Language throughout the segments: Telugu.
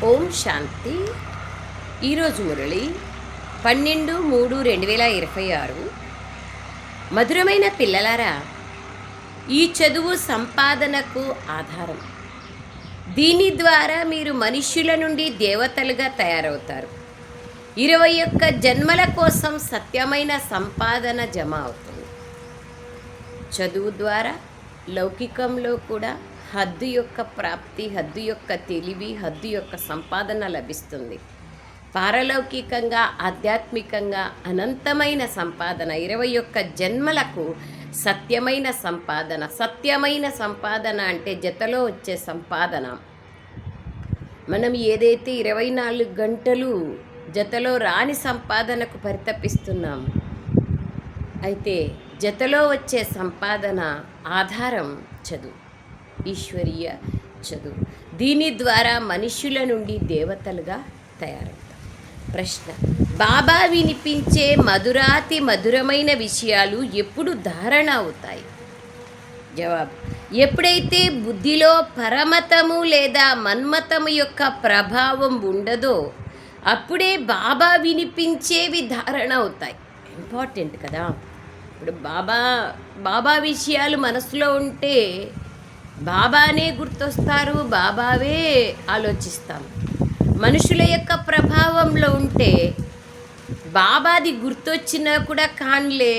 ఓం శాంతి. ఈరోజు మురళి 12/3/2026. మధురమైన పిల్లలారా, ఈ చదువు సంపాదనకు ఆధారం. దీని ద్వారా మీరు మనుష్యుల నుండి దేవతలుగా తయారవుతారు. 21 జన్మల కోసం సత్యమైన సంపాదన జమ అవుతుంది. చదువు ద్వారా లౌకికంలో కూడా హద్దు యొక్క ప్రాప్తి, హద్దు యొక్క తెలివి, హద్దు యొక్క సంపాదన లభిస్తుంది. పారలౌకికంగా, ఆధ్యాత్మికంగా అనంతమైన సంపాదన, 21 జన్మలకు సత్యమైన సంపాదన. సత్యమైన సంపాదన అంటే జతలో వచ్చే సంపాదన. మనం ఏదైతే 24 గంటలు జతలో రాని సంపాదనకు పరితపిస్తున్నాం, అయితే జతలో వచ్చే సంపాదన ఆధారం చదువు, ఈశ్వరీయ చదువు. దీని ద్వారా మనుష్యుల నుండి దేవతలుగా తయారవుతాం. ప్రశ్న: బాబా వినిపించే మధురాతి మధురమైన విషయాలు ఎప్పుడు ధారణ అవుతాయి? జవాబు: ఎప్పుడైతే బుద్ధిలో పరమతము లేదా మన్మతము యొక్క ప్రభావం ఉండదో అప్పుడే బాబా వినిపించేవి ధారణ అవుతాయి. ఇంపార్టెంట్ కదా. ఇప్పుడు బాబా విషయాలు మనసులో ఉంటే బాబానే గుర్తొస్తారు, బాబావే ఆలోచిస్తాం. మనుషుల యొక్క ప్రభావంలో ఉంటే బాబాది గుర్తొచ్చినా కూడా కాన్లే,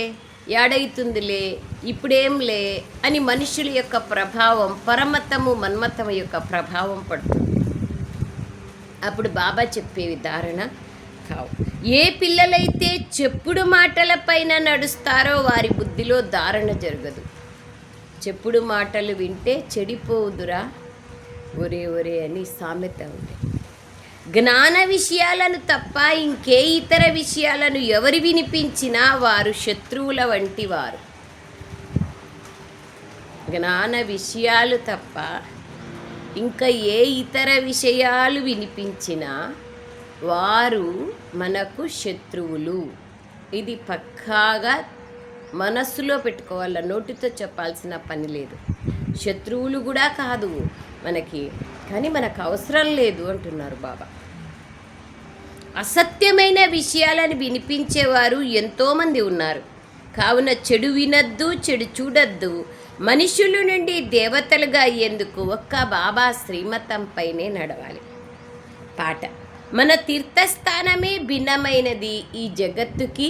ఏడైతుందిలే, ఇప్పుడేంలే అని మనుషుల యొక్క ప్రభావం, పరమతము మన్మతము యొక్క ప్రభావం పడుతుంది. అప్పుడు బాబా చెప్పేవి ధారణ కావు. ఏ పిల్లలైతే చెప్పుడు మాటలపైన నడుస్తారో వారి బుద్ధిలో ధారణ జరగదు. చెప్పుడు మాటలు వింటే చెడిపోవుదురా ఒరే ఒరే అని సామెత ఉంది. జ్ఞాన విషయాలను తప్ప ఇంకే ఇతర విషయాలను ఎవరు వినిపించినా వారు శత్రువుల వంటి వారు. జ్ఞాన విషయాలు తప్ప ఇంకా ఏ ఇతర విషయాలు వినిపించినా వారు మనకు శత్రువులు. ఇది పక్కాగా మనస్సులో పెట్టుకోవాల, నోటితో చెప్పాల్సిన పని లేదు. శత్రువులు కూడా కాదు మనకి, కానీ మనకు అవసరం లేదు అంటున్నారు బాబా. అసత్యమైన విషయాలను వినిపించేవారు ఎంతోమంది ఉన్నారు. కావున చెడు వినద్దు, చెడు చూడద్దు. మనుషుల నుండి దేవతలుగా అయ్యేందుకు ఒక్క బాబా శ్రీమతంపైనే నడవాలి. పాట: మన తీర్థస్థానమే భిన్నమైనది, ఈ జగత్తుకి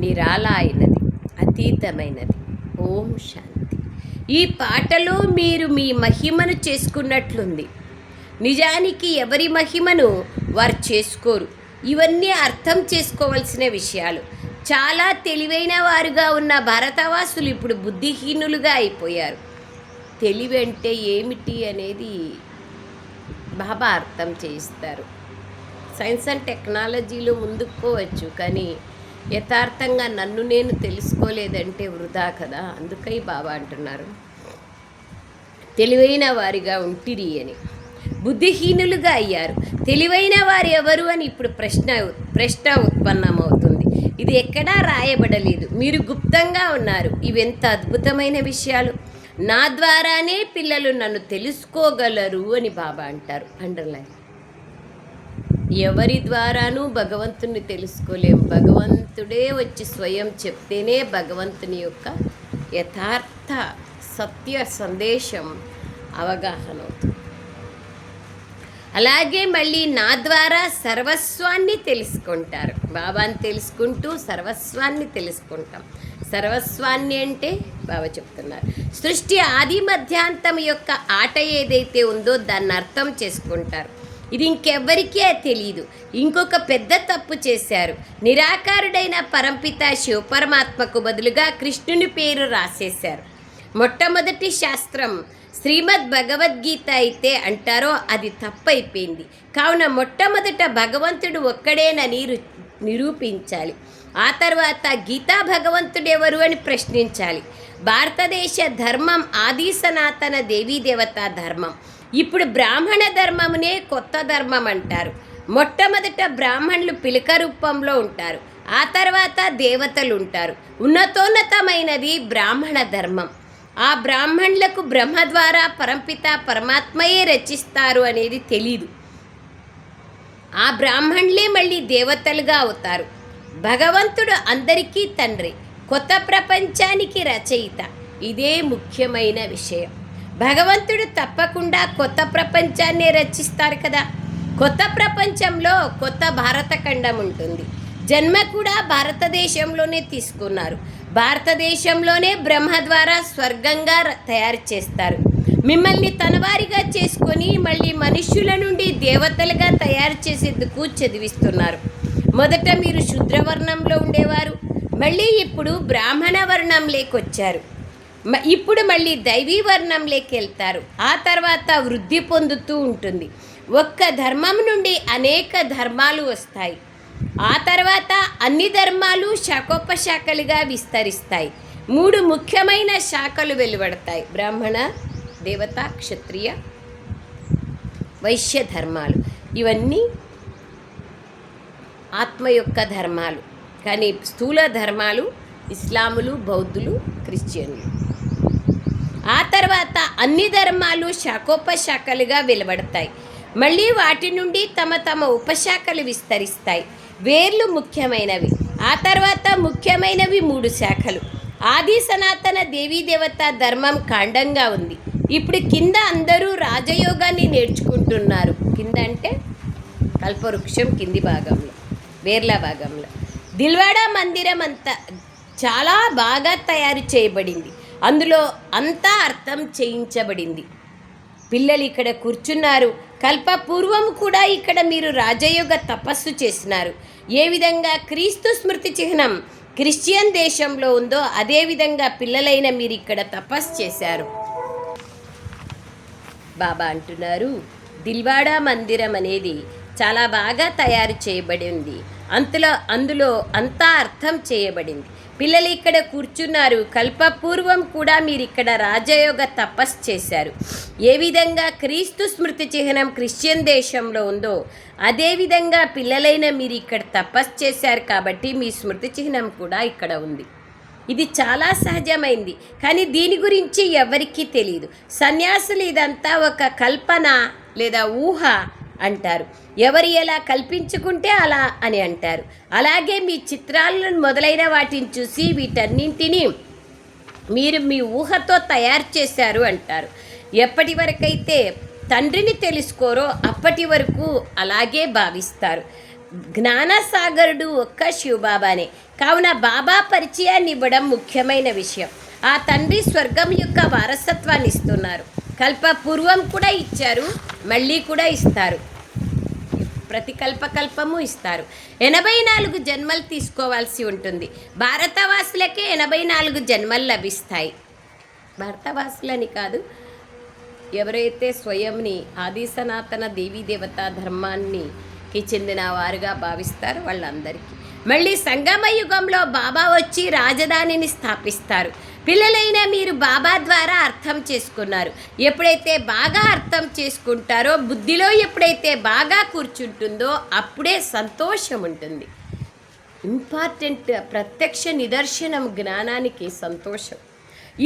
నిరాళమైనది, అతీతమైనది. ఓం శాంతి. ఈ పాటలో మీరు మీ మహిమను చేసుకున్నట్లుంది. నిజానికి ఎవరి మహిమను వారు చేసుకోరు. ఇవన్నీ అర్థం చేసుకోవాల్సిన విషయాలు. చాలా తెలివైన వారుగా ఉన్న భారతవాసులు ఇప్పుడు బుద్ధిహీనులుగా అయిపోయారు. తెలివి అంటే ఏమిటి అనేది బాబా అర్థం చేయిస్తారు. సైన్స్ అండ్ టెక్నాలజీలో ముందుకు పోవచ్చు, కానీ యథార్థంగా నన్ను నేను తెలుసుకోలేదంటే వృధా కదా. అందుకై బాబా అంటున్నారు తెలివైన వారిగా ఉంటిరి అని. బుద్ధిహీనులుగా అయ్యారు. తెలివైన వారు ఎవరు అని ఇప్పుడు ప్రశ్న ఉత్పన్నమవుతుంది. ఇది ఎక్కడా రాయబడలేదు, మీరు గుప్తంగా ఉన్నారు. ఇవెంత అద్భుతమైన విషయాలు. నా ద్వారానే పిల్లలు నన్ను తెలుసుకోగలరు అని బాబా అంటారు. అండర్లైన్. ఎవరి ద్వారానూ భగవంతుని తెలుసుకోలేం. భగవంతుడే వచ్చి స్వయం చెప్తేనే భగవంతుని యొక్క యథార్థ సత్య సందేశం అవగాహన అవుతుంది. అలాగే మళ్ళీ నా ద్వారా సర్వస్వాన్ని తెలుసుకుంటారు. బాబాని తెలుసుకుంటూ సర్వస్వాన్ని తెలుసుకుంటాం. సర్వస్వాన్ని అంటే బాబా చెప్తున్నారు, సృష్టి ఆది మధ్యాంతం యొక్క ఆట ఏదైతే ఉందో దాన్ని అర్థం చేసుకుంటారు. ఇది ఇంకెవ్వరికీ తెలియదు. ఇంకొక పెద్ద తప్పు చేశారు. నిరాకారుడైన పరంపిత శివపరమాత్మకు బదులుగా కృష్ణుని పేరు రాసేశారు. మొట్టమొదటి శాస్త్రం శ్రీమద్ భగవద్గీత అయితే అంటారో అది తప్పైపోయింది. కావున మొట్టమొదట భగవంతుడు ఒక్కడేనని నిరూపించాలి. ఆ తర్వాత గీతా భగవంతుడెవరు అని ప్రశ్నించాలి. భారతదేశ ధర్మం ఆది సనాతన దేవతా ధర్మం. ఇప్పుడు బ్రాహ్మణ ధర్మమునే కొత్త ధర్మం అంటారు. మొట్టమొదట బ్రాహ్మణులు పిలక రూపంలో ఉంటారు, ఆ తర్వాత దేవతలు ఉంటారు. ఉన్నతోన్నతమైనది బ్రాహ్మణ ధర్మం. ఆ బ్రాహ్మణులకు బ్రహ్మ ద్వారా పరంపిత పరమాత్మయే రచిస్తారు అనేది తెలీదు. ఆ బ్రాహ్మణులే మళ్ళీ దేవతలుగా అవుతారు. భగవంతుడు అందరికీ తండ్రి, కొత్త ప్రపంచానికి రచయిత. ఇదే ముఖ్యమైన విషయం. భగవంతుడు తప్పకుండా కొత్త ప్రపంచాన్నే రచిస్తారు కదా. కొత్త ప్రపంచంలో కొత్త భారతఖండం ఉంటుంది. జన్మ కూడా భారతదేశంలోనే తీసుకున్నారు. భారతదేశంలోనే బ్రహ్మ ద్వారా స్వర్గంగా తయారు చేస్తారు. మిమ్మల్ని తనవారిగా చేసుకొని మళ్ళీ మనుష్యుల నుండి దేవతలుగా తయారు చేసేందుకు చదివిస్తున్నారు. మొదట మీరు శూద్రవర్ణంలో ఉండేవారు, మళ్ళీ ఇప్పుడు బ్రాహ్మణ వర్ణంలోకి వచ్చారు. ఇప్పుడు మళ్ళీ దైవీ వర్ణంలోకి వెళ్తారు. ఆ తర్వాత వృద్ధి పొందుతూ ఉంటుంది. ఒక్క ధర్మం నుండి అనేక ధర్మాలు వస్తాయి. ఆ తర్వాత అన్ని ధర్మాలు శాఖోపశాఖలుగా విస్తరిస్తాయి. 3 ముఖ్యమైన శాఖలు వెలువడతాయి: బ్రాహ్మణ, దేవత, క్షత్రియ, వైశ్య ధర్మాలు. ఇవన్నీ ఆత్మ యొక్క ధర్మాలు. కానీ స్థూల ధర్మాలు ఇస్లాములు, బౌద్ధులు, క్రిస్టియన్లు. ఆ తర్వాత అన్ని ధర్మాలు శాఖోపశాఖలుగా వెలువడతాయి. మళ్ళీ వాటి నుండి తమ తమ ఉపశాఖలు విస్తరిస్తాయి. వేర్లు ముఖ్యమైనవి. ఆ తర్వాత ముఖ్యమైనవి 3 శాఖలు. ఆది సనాతన దేవత ధర్మం కాండంగా ఉంది. ఇప్పుడు కింద అందరూ రాజయోగాన్ని నేర్చుకుంటున్నారు. కింద అంటే కల్పవృక్షం కింది భాగంలో, వేర్ల భాగంలో. దిల్వాడా మందిరం అంతా చాలా బాగా తయారు చేయబడింది. అందులో అంతా అర్థం చేయించబడింది. పిల్లలు ఇక్కడ కూర్చున్నారు. కల్పపూర్వం కూడా ఇక్కడ మీరు రాజయోగ తపస్సు చేసినారు. ఏ విధంగా క్రీస్తు స్మృతి చిహ్నం క్రిస్టియన్ దేశంలో ఉందో అదేవిధంగా పిల్లలైన మీరు ఇక్కడ తపస్సు చేశారు. బాబా అంటున్నారు, దిల్వాడా మందిరం అనేది చాలా బాగా తయారు చేయబడి ఉంది. అందులో అంతా అర్థం చేయబడింది. పిల్లలు ఇక్కడ కూర్చున్నారు. కల్పపూర్వం కూడా మీరు ఇక్కడ రాజయోగ తపస్సు చేశారు. ఏ విధంగా క్రీస్తు స్మృతి చిహ్నం క్రిస్టియన్ దేశంలో ఉందో అదేవిధంగా పిల్లలైన మీరు ఇక్కడ తపస్సు చేశారు. కాబట్టి మీ స్మృతి చిహ్నం కూడా ఇక్కడ ఉంది. ఇది చాలా సహజమైంది. కానీ దీని గురించి ఎవరికీ తెలియదు. సన్యాసులు ఇదంతా ఒక కల్పన లేదా ఊహ అంటారు. ఎవరు ఎలా కల్పించుకుంటే అలా అని అంటారు. అలాగే మీ చిత్రాలను మొదలైన వాటిని చూసి వీటన్నింటినీ మీరు మీ ఊహతో తయారు చేశారు అంటారు. ఎప్పటి వరకైతే తండ్రిని తెలుసుకోరో అప్పటి వరకు అలాగే భావిస్తారు. జ్ఞానసాగరుడు ఒక్క శివబాబానే. కావున బాబా పరిచయాన్ని ఇవ్వడం ముఖ్యమైన విషయం. ఆ తండ్రి స్వర్గం యొక్క వారసత్వాన్ని ఇస్తున్నారు. కల్పపూర్వం కూడా ఇచ్చారు, మళ్ళీ కూడా ఇస్తారు. ప్రతి కల్పము ఇస్తారు. 84 జన్మలు తీసుకోవాల్సి ఉంటుంది. భారతవాసులకే 84 జన్మలు లభిస్తాయి. భారతవాసులని కాదు, ఎవరైతే స్వయంని ఆది సనాతన దేవతా ధర్మానికి చెందిన వారుగా భావిస్తారో వాళ్ళందరికీ. మళ్ళీ సంగమ యుగంలో బాబా వచ్చి రాజధానిని స్థాపిస్తారు. పిల్లలైన మీరు బాబా ద్వారా అర్థం చేసుకున్నారు. ఎప్పుడైతే బాగా అర్థం చేసుకుంటారో, బుద్ధిలో ఎప్పుడైతే బాగా కూర్చుంటుందో అప్పుడే సంతోషం ఉంటుంది. ఇంపార్టెంట్ ప్రత్యక్ష నిదర్శనం జ్ఞానానికి సంతోషం.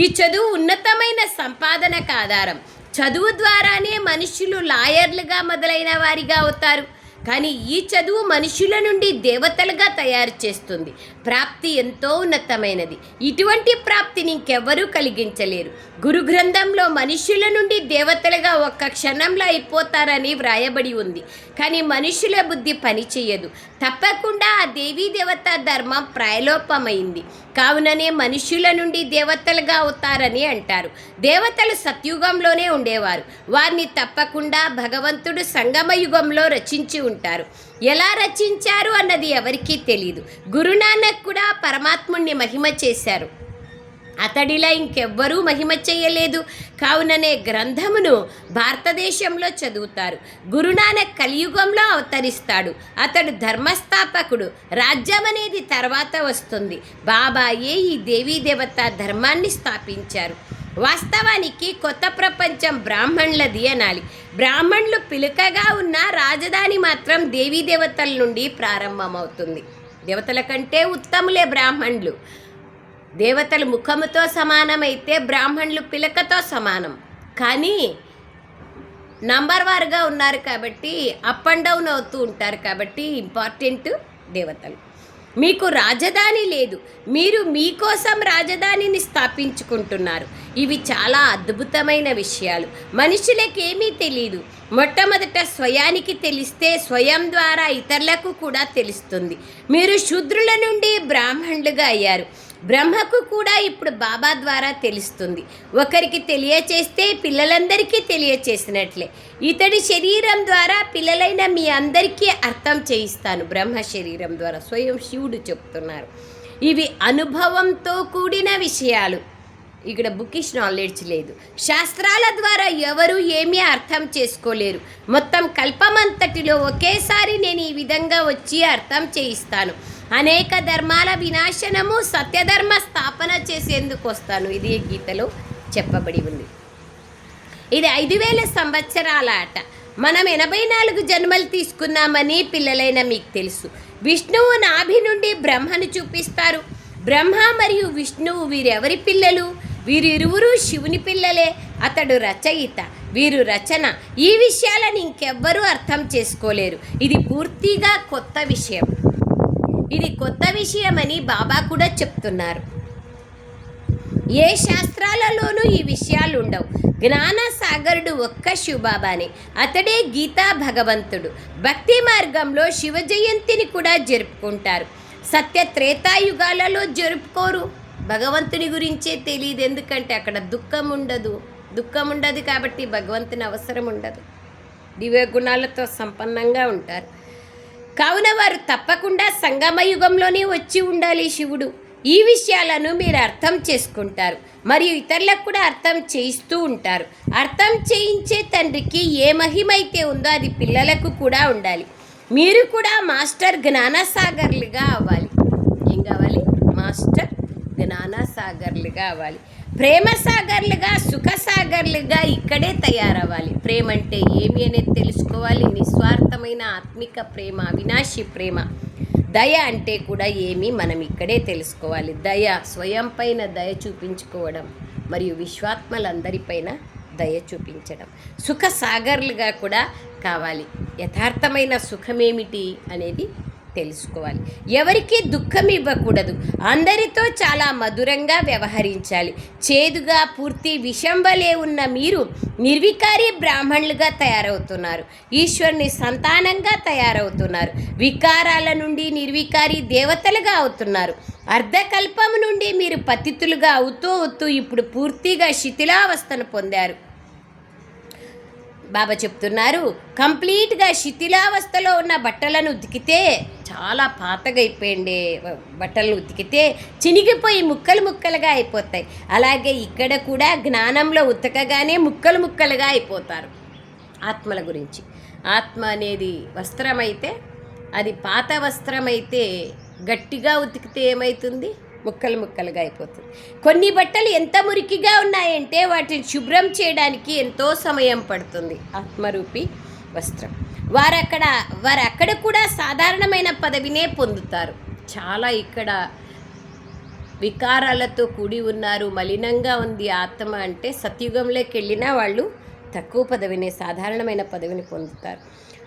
ఈ చదువు ఉన్నతమైన సంపాదనకు ఆధారం. చదువు ద్వారానే మనుషులు లాయర్లుగా మొదలైన వారిగా అవుతారు. కానీ ఈ చదువు మనుషుల నుండి దేవతలుగా తయారు చేస్తుంది. ప్రాప్తి ఎంతో ఉన్నతమైనది. ఇటువంటి ప్రాప్తిని ఇంకెవ్వరూ కలిగించలేరు. గురు గ్రంథంలో మనుషుల నుండి దేవతలుగా ఒక్క క్షణంలో అయిపోతారని వ్రాయబడి ఉంది. కానీ మనుషుల బుద్ధి పనిచేయదు. తప్పకుండా ఆ దేవతా ధర్మం ప్రాయలోపమైంది. కావుననే మనుషుల నుండి దేవతలుగా అవుతారని అంటారు. దేవతలు సత్యుగంలోనే ఉండేవారు. వారిని తప్పకుండా భగవంతుడు సంగమ యుగంలో రచించి ఉంటారు. ఎలా రచించారు అన్నది ఎవరికీ తెలియదు. గురునానక్ కూడా పరమాత్ముణ్ణి మహిమ చేశారు. అతడిలా ఇంకెవ్వరూ మహిమ చేయలేదు. కావుననే గ్రంథమును భారతదేశంలో చదువుతారు. గురునానక్ కలియుగంలో అవతరిస్తాడు. అతడు ధర్మస్థాపకుడు. రాజ్యం అనేది తర్వాత వస్తుంది. బాబాయే ఈ దేవతా ధర్మాన్ని స్థాపించారు. వాస్తవానికి కొత్త ప్రపంచం బ్రాహ్మణులది అనాలి. బ్రాహ్మణులు పిలుకగా ఉన్న రాజధాని మాత్రం దేవతల నుండి ప్రారంభమవుతుంది. దేవతల కంటే ఉత్తములే బ్రాహ్మణులు. దేవతలు ముఖముతో సమానమైతే బ్రాహ్మణులు పిలకతో సమానం. కానీ నంబర్ వారుగా ఉన్నారు కాబట్టి అప్ అండ్ డౌన్ అవుతూ ఉంటారు కాబట్టి ఇంపార్టెంట్ దేవతలు. మీకు రాజధాని లేదు, మీరు మీకోసం రాజధానిని స్థాపించుకుంటున్నారు. ఇవి చాలా అద్భుతమైన విషయాలు. మనుషులకేమీ తెలియదు. మొట్టమొదట స్వయానికి తెలిస్తే స్వయం ద్వారా ఇతరులకు కూడా తెలుస్తుంది. మీరు శూద్రుల నుండి బ్రాహ్మణులుగా అయ్యారు. బ్రహ్మకు కూడా ఇప్పుడు బాబా ద్వారా తెలుస్తుంది. ఒకరికి తెలియచేస్తే పిల్లలందరికీ తెలియచేసినట్లే. ఇతడి శరీరం ద్వారా పిల్లలైన మీ అందరికీ అర్థం చేయిస్తాను. బ్రహ్మ శరీరం ద్వారా స్వయం శివుడు చెప్తున్నారు. ఇవి అనుభవంతో కూడిన విషయాలు. ఇక్కడ బుకిష్ నాలెడ్జ్ లేదు. శాస్త్రాల ద్వారా ఎవరు ఏమీ అర్థం చేసుకోలేరు. మొత్తం కల్పమంతటిలో ఒకేసారి నేను ఈ విధంగా వచ్చి అర్థం చేయిస్తాను. అనేక ధర్మాల వినాశనము, సత్యధర్మ స్థాపన చేసేందుకు వస్తాను. ఇది గీతలో చెప్పబడి ఉంది. ఇది 5000 సంవత్సరాల ఆట. మనం 84 జన్మలు తీసుకున్నామని పిల్లలైన మీకు తెలుసు. విష్ణువు నాభి నుండి బ్రహ్మను చూపిస్తారు. బ్రహ్మ మరియు విష్ణువు వీరెవరి పిల్లలు? వీరిరువురు శివుని పిల్లలే. అతడు రచయిత, వీరు రచన. ఈ విషయాలను ఇంకెవ్వరూ అర్థం చేసుకోలేరు. ఇది పూర్తిగా కొత్త విషయం. ఇది కొత్త విషయమని బాబా కూడా చెప్తున్నారు. ఏ శాస్త్రాలలోనూ ఈ విషయాలు ఉండవు. జ్ఞాన సాగరుడు ఒక్క శివబాబానే. అతడే గీతా భగవంతుడు. భక్తి మార్గంలో శివ జయంతిని కూడా జరుపుకుంటారు. సత్య త్రేతాయుగాలలో జరుపుకోరు. భగవంతుని గురించే తెలియదు. ఎందుకంటే అక్కడ దుఃఖం ఉండదు కాబట్టి భగవంతుని అవసరం ఉండదు. దివ్య గుణాలతో సంపన్నంగా ఉంటారు. కావున వారు తప్పకుండా సంగమయుగంలోనే వచ్చి ఉండాలి శివుడు. ఈ విషయాలను మీరు అర్థం చేసుకుంటారు మరియు ఇతరులకు కూడా అర్థం చేయిస్తూ ఉంటారు. అర్థం చేయించే తండ్రికి ఏ మహిమైతే ఉందో అది పిల్లలకు కూడా ఉండాలి. మీరు కూడా మాస్టర్ జ్ఞానసాగర్లుగా అవ్వాలి. ఏం కావాలి? మాస్టర్ జ్ఞానసాగర్లుగా అవ్వాలి. ప్రేమ సాగర్లుగా, సుఖ సాగర్లుగా ఇక్కడే తయారవ్వాలి. ప్రేమ అంటే ఏమి అనేది తెలుసుకోవాలి. నిస్వార్థమైన ఆత్మిక ప్రేమ, అవినాశి ప్రేమ. దయ అంటే కూడా ఏమి మనం ఇక్కడే తెలుసుకోవాలి. దయ, స్వయం పైన దయ చూపించుకోవడం మరియు విశ్వాత్మలందరిపైన దయ చూపించడం. సుఖ సాగర్లుగా కూడా కావాలి. యథార్థమైన సుఖమేమిటి అనేది తెలుసుకోవాలి. ఎవరికి దుఃఖం ఇవ్వకూడదు. అందరితో చాలా మధురంగా వ్యవహరించాలి. చేదుగా, పూర్తి విషం వలె ఉన్న మీరు నిర్వికారి బ్రాహ్మణులుగా తయారవుతున్నారు. ఈశ్వరుని సంతానంగా తయారవుతున్నారు. వికారాల నుండి నిర్వికారి దేవతలుగా అవుతున్నారు. అర్ధకల్పం నుండి మీరు పతితులుగా అవుతూ ఇప్పుడు పూర్తిగా శిథిలావస్థను పొందారు. బాబా చెప్తున్నారు, కంప్లీట్గా శిథిలావస్థలో ఉన్న బట్టలను ఉతికితే, చాలా పాతగా అయిపోయిండే బట్టలను ఉతికితే చినిగిపోయి ముక్కలుగా అయిపోతాయి. అలాగే ఇక్కడ కూడా జ్ఞానంలో ఉతకగానే ముక్కలుగా అయిపోతారు. ఆత్మల గురించి, ఆత్మ అనేది వస్త్రమైతే, అది పాత వస్త్రమైతే గట్టిగా ఉతికితే ఏమవుతుంది? ముక్కలుగా అయిపోతుంది. కొన్ని బట్టలు ఎంత మురికిగా ఉన్నాయంటే వాటిని శుభ్రం చేయడానికి ఎంతో సమయం పడుతుంది. ఆత్మరూపి వస్త్రం. వారు అక్కడ కూడా సాధారణమైన పదవినే పొందుతారు. చాలా ఇక్కడ వికారాలతో కూడి ఉన్నారు. మలినంగా ఉంది ఆత్మ అంటే సత్యుగంలోకి వెళ్ళినా వాళ్ళు తక్కువ పదవిని, సాధారణమైన పదవిని పొందుతారు.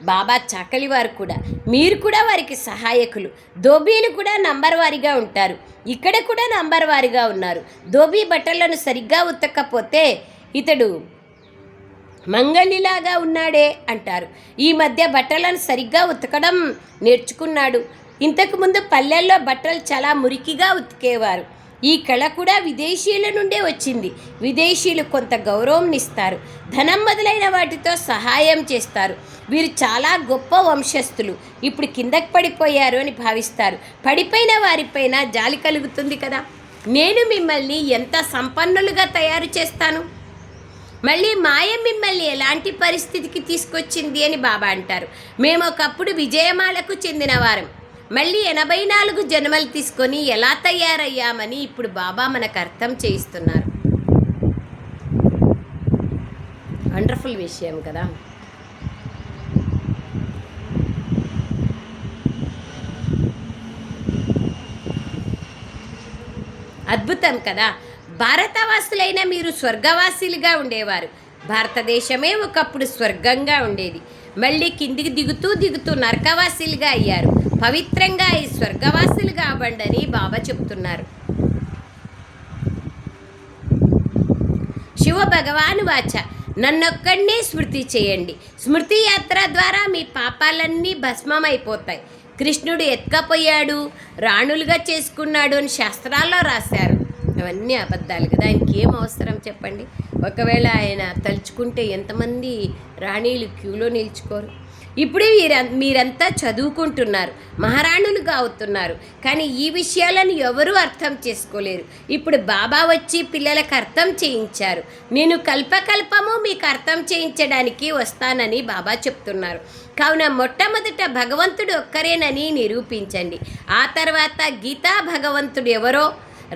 బాబా చాకలి వారు కూడా, మీరు కూడా వారికి సహాయకులు. ధోబీలు కూడా నంబర్ వారీగా ఉంటారు. ఇక్కడ కూడా నంబర్ వారీగా ఉన్నారు. ధోబీ బట్టలను సరిగ్గా ఉతక్కపోతే ఇతడు మంగళిలాగా ఉన్నాడే అంటారు. ఈ మధ్య బట్టలను సరిగ్గా ఉతకడం నేర్చుకున్నాడు. ఇంతకుముందు పల్లెల్లో బట్టలు చాలా మురికిగా ఉతికేవారు. ఈ కళ కూడా విదేశీయుల నుండే వచ్చింది. విదేశీయులు కొంత గౌరవం ఇస్తారు, ధనం మొదలైన వాటితో సహాయం చేస్తారు. వీరు చాలా గొప్ప వంశస్థులు. ఇప్పుడు కిందకి పడిపోయారు అని భావిస్తారు. పడిపోయిన వారిపైన జాలి కలుగుతుంది కదా. నేను మిమ్మల్ని ఎంత సంపన్నులుగా తయారు చేస్తాను. మళ్ళీ మాయ మిమ్మల్ని ఎలాంటి పరిస్థితికి తీసుకొచ్చింది అని బాబా అంటారు. మేము ఒకప్పుడు విజయమాలకు చెందినవారం. మళ్ళీ 84 జన్మలు తీసుకొని ఎలా తయారయ్యామని ఇప్పుడు బాబా మనకు అర్థం చేయిస్తున్నారు. వండర్ఫుల్ విషయం కదా. అద్భుతం కదా. భారతవాసులైన మీరు స్వర్గవాసులుగా ఉండేవారు. భారతదేశమే ఒకప్పుడు స్వర్గంగా ఉండేది. మళ్ళీ కిందికి దిగుతూ దిగుతూ నరకవాసులుగా అయ్యారు. పవిత్రంగా ఈ స్వర్గవాసులుగా అవ్వండి బాబా చెప్తున్నారు. శివ భగవాను వాచ, నన్నొక్కడినే స్మృతి చేయండి. స్మృతి యాత్ర ద్వారా మీ పాపాలన్నీ భస్మమైపోతాయి. కృష్ణుడు ఎత్తుకపోయాడు, రాణులుగా చేసుకున్నాడు అని శాస్త్రాల్లో రాశారు. అవన్నీ అబద్ధాలు కదా. ఆయనకి ఏం అవసరం చెప్పండి? ఒకవేళ ఆయన తలుచుకుంటే ఎంతమంది రాణీలు క్యూలో నిల్చుకోరు? ఇప్పుడు మీరంతా చదువుకుంటున్నారు, మహారాణులుగా అవుతున్నారు, కానీ ఈ విషయాలను ఎవరూ అర్థం చేసుకోలేరు. ఇప్పుడు బాబా వచ్చి పిల్లలకు అర్థం చేయించారు. నేను కల్పకల్పము మీకు అర్థం చేయించడానికి వస్తానని బాబా చెప్తున్నారు. కావున మొట్టమొదట భగవంతుడు ఒక్కరేనని నిరూపించండి. ఆ తర్వాత గీతా భగవంతుడు ఎవరో,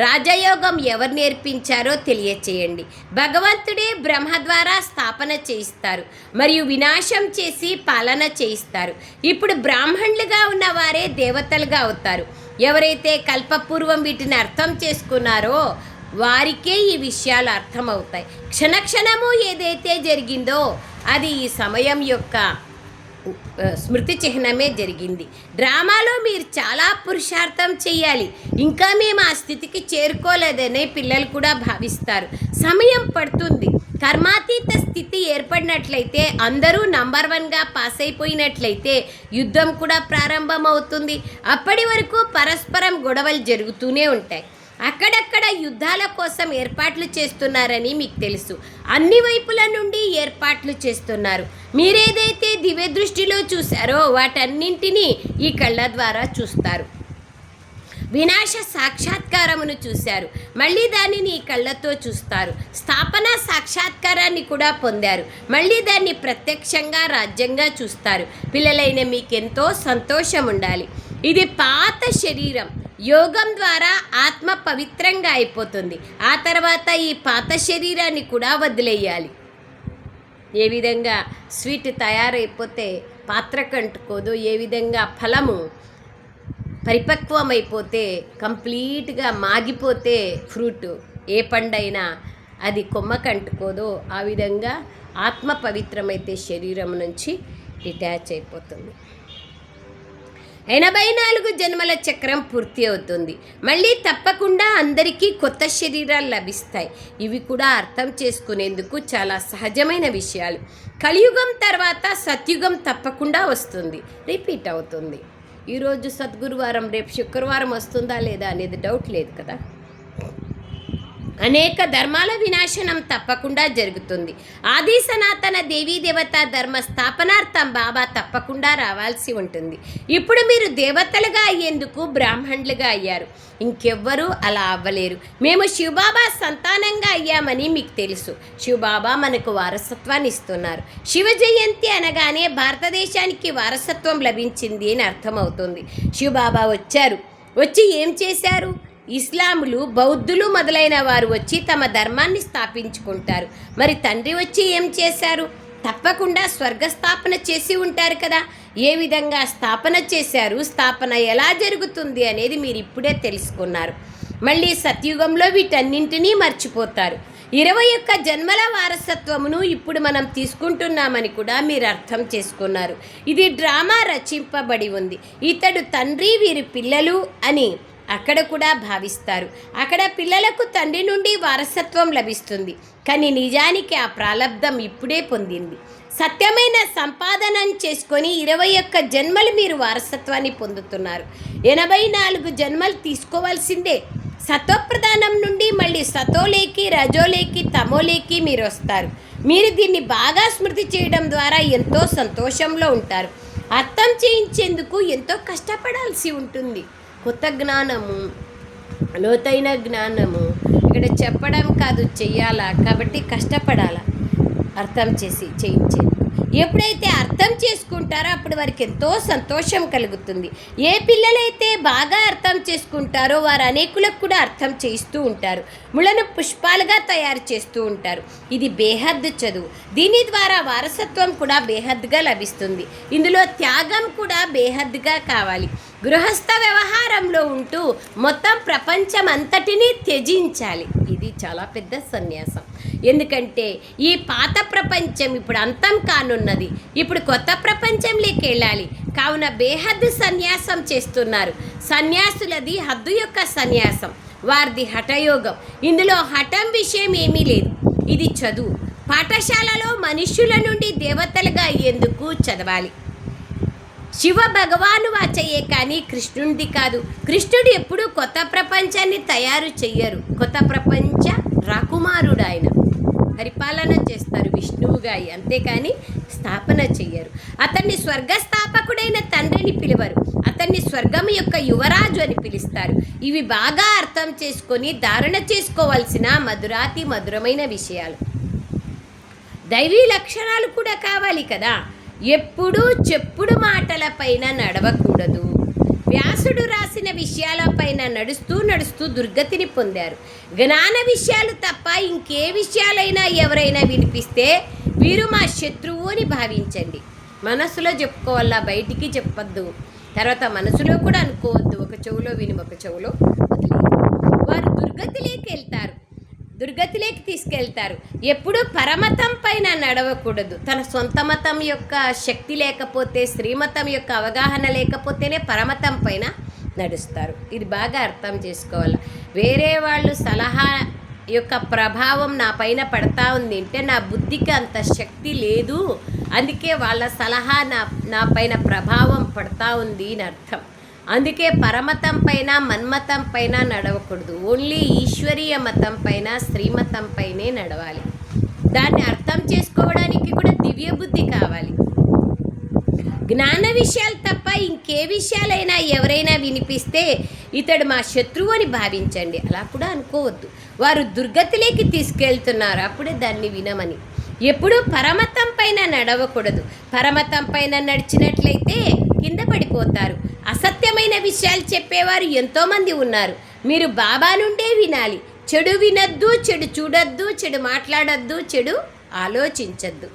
రాజయోగం ఎవరు నేర్పించారో తెలియచేయండి. భగవంతుడే బ్రహ్మ ద్వారా స్థాపన చేయిస్తారు మరియు వినాశం చేసి పాలన చేయిస్తారు. ఇప్పుడు బ్రాహ్మణులుగా ఉన్నవారే దేవతలుగా అవుతారు. ఎవరైతే కల్పపూర్వం వీటిని అర్థం చేసుకున్నారో వారికే ఈ విషయాలు అర్థమవుతాయి. క్షణక్షణము ఏదైతే జరిగిందో అది ఈ సమయం యొక్క స్మృతి చిహ్నమే జరిగింది. డ్రామాలో మీరు చాలా పురుషార్థం చేయాలి, ఇంకా మేము ఆ స్థితికి చేరుకోలేదనే పిల్లలు కూడా భావిస్తారు. సమయం పడుతుంది. కర్మాతీత స్థితి ఏర్పడినట్లయితే, అందరూ నంబర్ 1గా పాస్ అయిపోయినట్లయితే యుద్ధం కూడా ప్రారంభమవుతుంది. అప్పటి వరకు పరస్పరం గొడవలు జరుగుతూనే ఉంటాయి. అక్కడక్కడ యుద్ధాల కోసం ఏర్పాట్లు చేస్తున్నారని మీకు తెలుసు. అన్ని వైపుల నుండి ఏర్పాట్లు చేస్తున్నారు. మీరేదైతే దివ్య దృష్టిలో చూశారో వాటన్నింటినీ ఈ కళ్ళ ద్వారా చూస్తారు. వినాశ సాక్షాత్కారమును చూశారు, మళ్ళీ దానిని ఈ కళ్ళతో చూస్తారు. స్థాపన సాక్షాత్కారాన్ని కూడా పొందారు, మళ్ళీ దాన్ని ప్రత్యక్షంగా రాజ్యంగా చూస్తారు. పిల్లలైన మీకెంతో సంతోషం ఉండాలి. ఇది పాత శరీరం. యోగం ద్వారా ఆత్మ పవిత్రంగా అయిపోతుంది. ఆ తర్వాత ఈ పాత శరీరాన్ని కూడా వదిలేయాలి. ఏ విధంగా స్వీట్ తయారైపోతే పాత్రకు అంటుకోదు, ఏ విధంగా ఫలము పరిపక్వమైపోతే కంప్లీట్గా మాగిపోతే ఫ్రూట్ ఏ పండైనా అది కొమ్మకు అంటుకోదో, ఆ విధంగా ఆత్మ పవిత్రమైతే శరీరం నుంచి డిటాచ్ అయిపోతుంది. 84 జన్మల చక్రం పూర్తి అవుతుంది. మళ్ళీ తప్పకుండా అందరికీ కొత్త శరీరాలు లభిస్తాయి. ఇవి కూడా అర్థం చేసుకునేందుకు చాలా సహజమైన విషయాలు. కలియుగం తర్వాత సత్యుగం తప్పకుండా వస్తుంది, రిపీట్ అవుతుంది. ఈరోజు సద్గురువారం, రేపు శుక్రవారం వస్తుందా లేదా అనేది డౌట్ లేదు కదా. అనేక ధర్మాల వినాశనం తప్పకుండా జరుగుతుంది. ఆది సనాతన దేవీ దేవత ధర్మ స్థాపనార్థం బాబా తప్పకుండా రావాల్సి ఉంటుంది. ఇప్పుడు మీరు దేవతలుగా అయ్యేందుకు బ్రాహ్మణులుగా అయ్యారు, ఇంకెవ్వరూ అలా అవ్వలేరు. మేము శివబాబా సంతానంగా అయ్యామని మీకు తెలుసు. శివబాబా మనకు వారసత్వాన్ని ఇస్తున్నారు. శివ జయంతి అనగానే భారతదేశానికి వారసత్వం లభించింది అని అర్థమవుతుంది. శివబాబా వచ్చి ఏం చేశారు? ఇస్లాములు, బౌద్ధులు మొదలైన వారు వచ్చి తమ ధర్మాన్ని స్థాపించుకుంటారు. మరి తండ్రి వచ్చి ఏం చేశారు? తప్పకుండా స్వర్గస్థాపన చేసి ఉంటారు కదా. ఏ విధంగా స్థాపన చేశారు, స్థాపన ఎలా జరుగుతుంది అనేది మీరు ఇప్పుడే తెలుసుకున్నారు. మళ్ళీ సత్యుగంలో వీటన్నింటినీ మర్చిపోతారు. 21 జన్మల వారసత్వమును ఇప్పుడు మనం తీసుకుంటున్నామని కూడా మీరు అర్థం చేసుకున్నారు. ఇది డ్రామా రచింపబడి ఉంది. ఇతడు తండ్రి, వీరి పిల్లలు అని అక్కడ కూడా భావిస్తారు. అక్కడ పిల్లలకు తండ్రి నుండి వారసత్వం లభిస్తుంది, కానీ నిజానికి ఆ ప్రాలబ్ధం ఇప్పుడే పొందింది. సత్యమైన సంపాదనను చేసుకొని 21 జన్మలు మీరు వారసత్వాన్ని పొందుతున్నారు. 84 జన్మలు తీసుకోవాల్సిందే. సతోప్రధానం నుండి మళ్ళీ సతోలేకి, రజోలేకి, తమోలేకి మీరు వస్తారు. మీరు దీన్ని బాగా స్మృతి చేయడం ద్వారా ఎంతో సంతోషంలో ఉంటారు. అర్థం చేయించేందుకు ఎంతో కష్టపడాల్సి ఉంటుంది. కొత్త జ్ఞానము, లోతైన జ్ఞానము ఇక్కడ చెప్పడం కాదు, చెయ్యాలా. కాబట్టి కష్టపడాలా అర్థం చేయించేందుకు. ఎప్పుడైతే అర్థం చేసుకుంటారో అప్పుడు వారికి ఎంతో సంతోషం కలుగుతుంది. ఏ పిల్లలైతే బాగా అర్థం చేసుకుంటారో వారు అనేకులకు కూడా అర్థం చేస్తూ ఉంటారు. ముళ్ళను పుష్పాలుగా తయారు చేస్తూ ఉంటారు. ఇది బేహద్దు చదువు. దీని ద్వారా వారసత్వం కూడా బేహద్దుగా లభిస్తుంది. ఇందులో త్యాగం కూడా బేహద్దుగా కావాలి. గృహస్థ వ్యవహారంలో ఉంటూ మొత్తం ప్రపంచం అంతటినీ త్యజించాలి. ఇది చాలా పెద్ద సన్యాసం. ఎందుకంటే ఈ పాత ప్రపంచం ఇప్పుడు అంతం కానున్నది. ఇప్పుడు కొత్త ప్రపంచంలోకి వెళ్ళాలి. కావున బేహద్దు సన్యాసం చేస్తున్నారు. సన్యాసులది హద్దు యొక్క సన్యాసం, వారిది హఠయోగం. ఇందులో హఠం విషయం ఏమీ లేదు. ఇది చదువు. పాఠశాలలో మనుష్యుల నుండి దేవతలుగా అయ్యేందుకు చదవాలి. శివ భగవాను వాచయ్యే కానీ కృష్ణుడిది కాదు. కృష్ణుడు ఎప్పుడూ కొత్త ప్రపంచాన్ని తయారు చెయ్యరు. కొత్త ప్రపంచ రాకుమారుడు ఆయన. పరిపాలన చేస్తారు విష్ణువుగా, అంతేకాని స్థాపన చెయ్యరు. అతన్ని స్వర్గస్థాపకుడైన తండ్రిని పిలువరు. అతన్ని స్వర్గం యొక్క యువరాజు అని పిలుస్తారు. ఇవి బాగా అర్థం చేసుకొని ధారణ చేసుకోవాల్సిన మధురాతి మధురమైన విషయాలు. దైవీ లక్షణాలు కూడా కావాలి కదా. ఎప్పుడూ చెప్పుడు మాటలపైన నడవకూడదు. వ్యాసుడు రాసిన విషయాలపైన నడుస్తూ నడుస్తూ దుర్గతిని పొందారు. జ్ఞాన విషయాలు తప్ప ఇంకే విషయాలైనా ఎవరైనా వినిపిస్తే వీరు మా శత్రువు అని భావించండి. మనసులో చెప్పుకోవాలా, బయటికి చెప్పద్దు. తర్వాత మనసులో కూడా అనుకోవద్దు. ఒక చెవులో విని ఒక చెవులో వదిలి. వారు దుర్గతిలోకి వెళ్తారు, దుర్గతిలోకి తీసుకెళ్తారు. ఎప్పుడూ పరమతం పైన నడవకూడదు. తన సొంత మతం యొక్క శక్తి లేకపోతే, శ్రీమతం యొక్క అవగాహన లేకపోతేనే పరమతం పైన నడుస్తారు. ఇది బాగా అర్థం చేసుకోవాలి. వేరే వాళ్ళు సలహా యొక్క ప్రభావం నా పైన పడతా ఉంది అంటే నా బుద్ధికి అంత శక్తి లేదు, అందుకే వాళ్ళ సలహా నా పైన ప్రభావం పడతా ఉంది అని అర్థం. అందుకే పరమతం పైన మన్మతం పైన నడవకూడదు. ఓన్లీ ఈశ్వరీయ మతం పైన శ్రీమతం పైనే నడవాలి. దాన్ని అర్థం చేసుకోవడానికి కూడా దివ్య బుద్ధి కావాలి. జ్ఞాన విషయాలు తప్ప ఇంకే విషయాలైనా ఎవరైనా వినిపిస్తే ఇతడు మా శత్రువు అని భావించండి. అలా కూడా అనుకోవద్దు. వారు దుర్గతిలోకి తీసుకెళ్తున్నారు, అప్పుడే దాన్ని వినమని. ఎప్పుడూ పరమతం పైన నడవకూడదు. పరమతం పైన నడిచినట్లయితే కింద పడిపోతారు. అసత్యమైన విషయాలు చెప్పేవారు ఎంతోమంది ఉన్నారు. మీరు బాబా నుండే వినాలి. చెడు వినద్దు, చెడు చూడొద్దు, చెడు మాట్లాడొద్దు, చెడు ఆలోచించద్దు.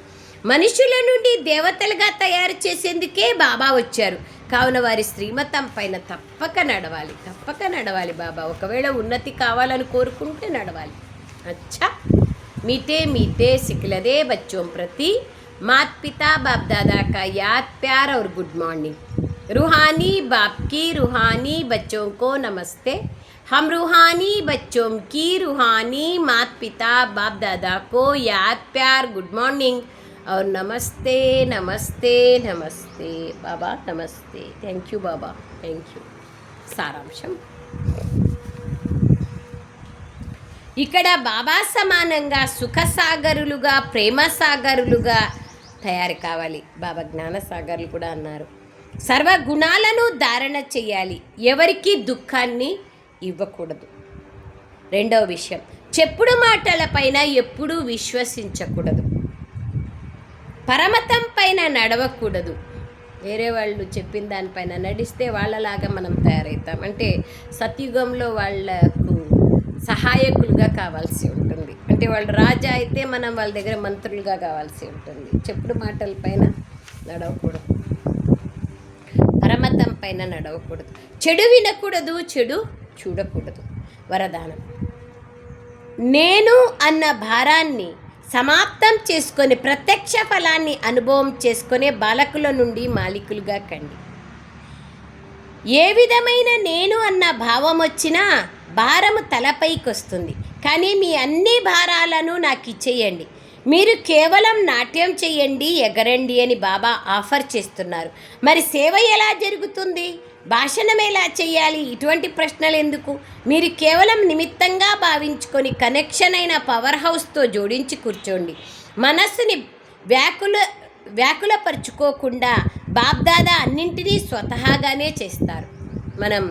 మనుషుల నుండి దేవతలుగా తయారు చేసేందుకే బాబా వచ్చారు. కావున వారి శ్రీమతం పైన తప్పక నడవాలి, తప్పక నడవాలి బాబా. ఒకవేళ ఉన్నతి కావాలని కోరుకుంటే నడవాలి. అచ్చా, मीठे मीठे सिखलदे बच्चों प्रति मात पिता बाप दादा का याद प्यार और गुड मॉर्निंग। रूहानी बाप की रूहानी बच्चों को नमस्ते। हम रूहानी बच्चों की रूहानी मात पिता बाप दादा को याद प्यार गुड मॉर्निंग और नमस्ते नमस्ते नमस्ते बाबा, नमस्ते। थैंक यू बाबा, थैंक यू। सारांशम ఇక్కడ బాబా సమానంగా సుఖసాగరులుగా, ప్రేమ సాగరులుగా తయారు కావాలి. బాబా జ్ఞాన సాగరులు కూడా అన్నారు. సర్వ గుణాలను ధారణ చేయాలి. ఎవరికి దుఃఖాన్ని ఇవ్వకూడదు. రెండవ విషయం, చెప్పుడు మాటలపైన ఎప్పుడూ విశ్వసించకూడదు. పరమతం పైన నడవకూడదు. వేరే వాళ్ళు చెప్పిన దానిపైన నడిస్తే వాళ్ళలాగా మనం తయారవుతాం. అంటే సత్యుగంలో వాళ్ళకు సహాయకులుగా కావాల్సి ఉంటుంది. అంటే వాళ్ళు రాజా అయితే మనం వాళ్ళ దగ్గర మంత్రులుగా కావాల్సి ఉంటుంది. చెప్పుడు మాటల పైన నడవకూడదు, పరమతం పైన నడవకూడదు. చెడు వినకూడదు, చెడు చూడకూడదు. వరదానం, నేను అన్న భారాన్ని సమాప్తం చేసుకొని ప్రత్యక్ష ఫలాన్ని అనుభవం చేసుకునే బాలకుల నుండి మాలికులుగా కండి. ఏ విధమైన నేను అన్న భావం వచ్చినా భారము తలపైకి వస్తుంది. కానీ మీ అన్ని భారాలను నాకు ఇచ్చేయండి. మీరు కేవలం నాట్యం చేయండి, ఎగరండి అని బాబా ఆఫర్ చేస్తున్నారు. మరి సేవ ఎలా జరుగుతుంది? భాషణం ఎలా చేయాలి? ఇటువంటి ప్రశ్నలు ఎందుకు? మీరు కేవలం నిమిత్తంగా భావించుకొని కనెక్షన్ అయిన పవర్ హౌస్తో జోడించి కూర్చోండి. మనస్సుని వ్యాకులపరుచుకోకుండా బాబ్దాదా అన్నింటినీ స్వతహాగానే చేస్తారు. మనం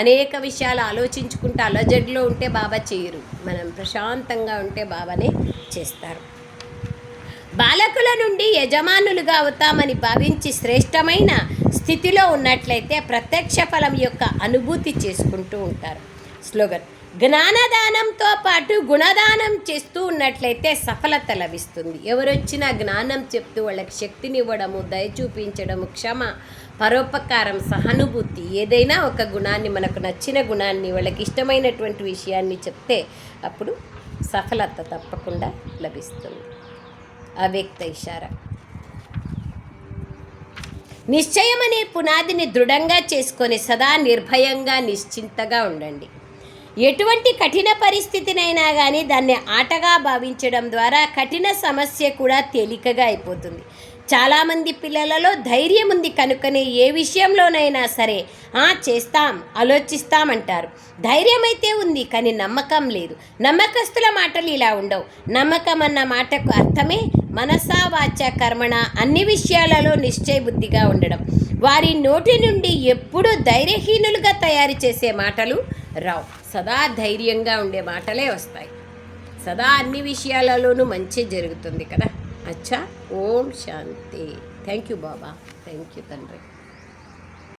అనేక విషయాలు ఆలోచించుకుంటూ అలజడిలో ఉంటే బాబా చేయరు. మనం ప్రశాంతంగా ఉంటే బాబానే చేస్తారు. బాలకుల నుండి యజమానులుగా అవుతామని భావించి శ్రేష్టమైన స్థితిలో ఉన్నట్లయితే ప్రత్యక్ష ఫలం యొక్క అనుభూతి చేసుకుంటూ ఉంటారు. స్లోగన్, జ్ఞానదానంతో పాటు గుణదానం చేస్తూ ఉన్నట్లయితే సఫలత లభిస్తుంది. ఎవరొచ్చినా జ్ఞానం చెప్తూ వాళ్ళకి శక్తినివ్వడము, దయ చూపించడము, క్షమ, పరోపకారం, సహానుభూతి, ఏదైనా ఒక గుణాన్ని, మనకు నచ్చిన గుణాన్ని, వాళ్ళకి ఇష్టమైనటువంటి విషయాన్ని చెప్తే అప్పుడు సఫలత తప్పకుండా లభిస్తుంది. అవ్యక్త ఇషారా. నిశ్చయం అనే పునాదిని దృఢంగా చేసుకొని సదా నిర్భయంగా నిశ్చింతగా ఉండండి. ఎటువంటి కఠిన పరిస్థితినైనా కానీ దాన్ని ఆటగా భావించడం ద్వారా కఠిన సమస్య కూడా తేలికగా అయిపోతుంది. చాలామంది పిల్లలలో ధైర్యం ఉంది కనుకనే ఏ విషయంలోనైనా సరే చేస్తాం, ఆలోచిస్తామంటారు. ధైర్యం అయితే ఉంది కానీ నమ్మకం లేదు. నమ్మకస్తుల మాటలు ఇలా ఉండవు. నమ్మకం అన్న మాటకు అర్థమే మనసా వాచ కర్మణ అన్ని విషయాలలో నిశ్చయ బుద్ధిగా ఉండడం. వారి నోటి నుండి ఎప్పుడూ ధైర్యహీనులుగా తయారు చేసే మాటలు రావు. సదా ధైర్యంగా ఉండే మాటలే వస్తాయి. సదా అన్ని విషయాలలోనూ మంచి జరుగుతుంది కదా. అచ్చా. ఓం శాంతి. థ్యాంక్ యూ బాబా. థ్యాంక్ యూ తండ్రి.